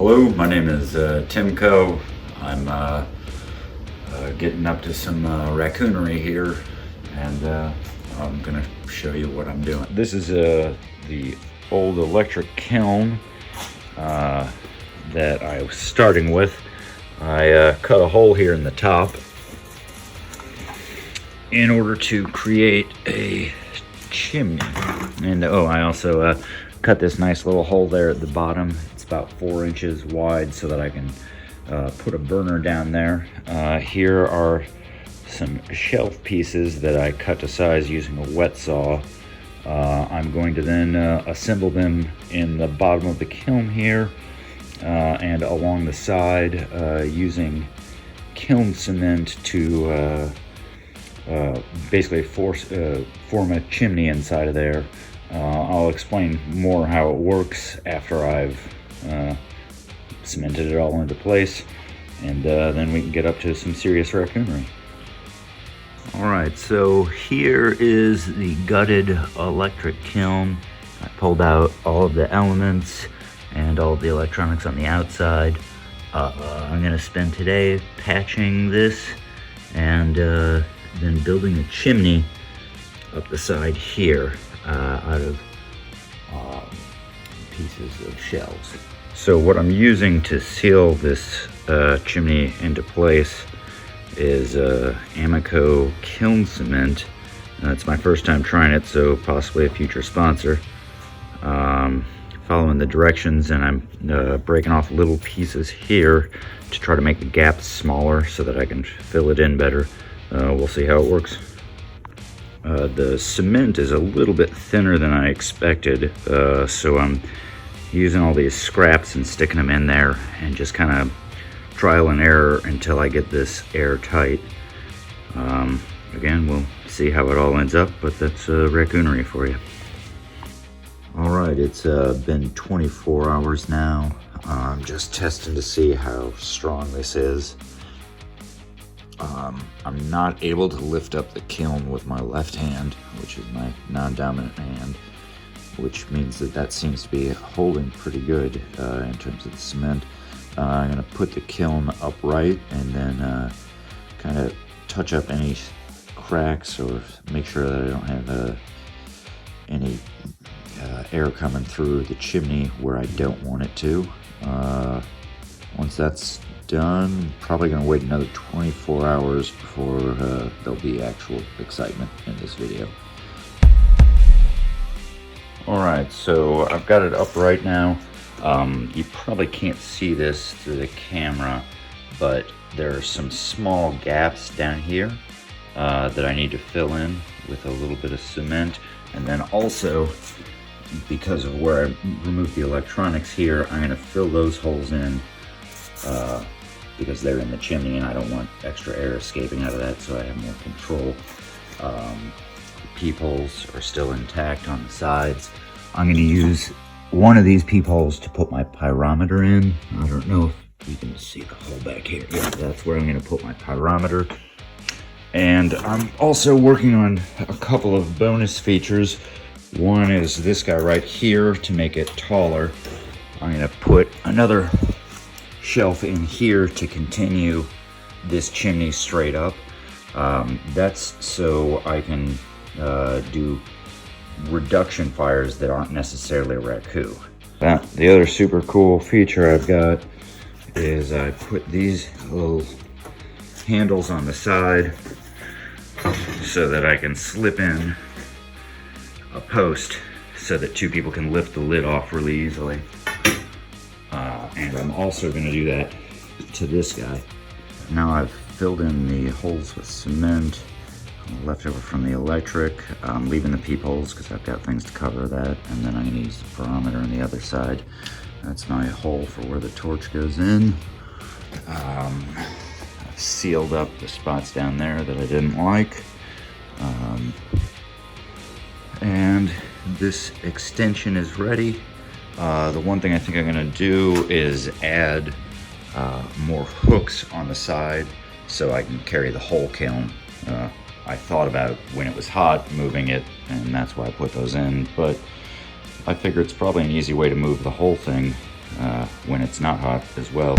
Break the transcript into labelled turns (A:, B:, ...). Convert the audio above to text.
A: Hello, my name is TimCo. I'm getting up to some raccoonery here, and I'm gonna show you what I'm doing. This is the old electric kiln that I was starting with. I cut a hole here in the top in order to create a chimney. And oh, I also cut this nice little hole there at the bottom. It's about 4 inches wide so that I can put a burner down there. Here are some shelf pieces that I cut to size using a wet saw. I'm going to then assemble them in the bottom of the kiln here and along the side using kiln cement to basically form a chimney inside of there. I'll explain more how it works after I've cemented it all into place, and then we can get up to some serious raccoonery. Alright, so here is the gutted electric kiln. I pulled out all of the elements and all of the electronics on the outside. I'm going to spend today patching this and then building a chimney up the side here out of pieces of shelves. So what I'm using to seal this chimney into place is AMACO kiln cement. It's my first time trying it, so possibly a future sponsor. Following the directions, and I'm breaking off little pieces here to try to make the gaps smaller so that I can fill it in better. We'll see how it works. The cement is a little bit thinner than I expected, so I'm using all these scraps and sticking them in there and just kind of trial and error until I get this airtight. Again, we'll see how it all ends up, but that's raccoonery for you. Alright, it's been 24 hours now. I'm just testing to see how strong this is. I'm not able to lift up the kiln with my left hand, which is my non-dominant hand, which means that seems to be holding pretty good in terms of the cement. I'm going to put the kiln upright and then kind of touch up any cracks or make sure that I don't have any air coming through the chimney where I don't want it to. Once that's done, probably going to wait another 24 hours before there'll be actual excitement in this video. Alright, so I've got it upright now. You probably can't see this through the camera, but there are some small gaps down here that I need to fill in with a little bit of cement. And then also, because of where I removed the electronics here, I'm going to fill those holes in because they're in the chimney and I don't want extra air escaping out of that, so I have more control. The peepholes are still intact on the sides. I'm going to use one of these peepholes to put my pyrometer in. I don't know if you can see the hole back here. Yeah, that's where I'm going to put my pyrometer. And I'm also working on a couple of bonus features. One is this guy right here to make it taller. I'm going to put another shelf in here to continue this chimney straight up. That's so I can do reduction fires that aren't necessarily raku. The other super cool feature I've got is I put these little handles on the side so that I can slip in a post so that two people can lift the lid off really easily. And I'm also going to do that to this guy. Now I've filled in the holes with cement left over from the electric. I'm leaving the peepholes because I've got things to cover that, and then I'm going to use the pyrometer on the other side. That's my hole for where the torch goes in. I've sealed up the spots down there that I didn't like. And this extension is ready. The one thing I think I'm going to do is add more hooks on the side so I can carry the whole kiln. I thought about when it was hot moving it, and that's why I put those in, but I figure it's probably an easy way to move the whole thing when it's not hot as well.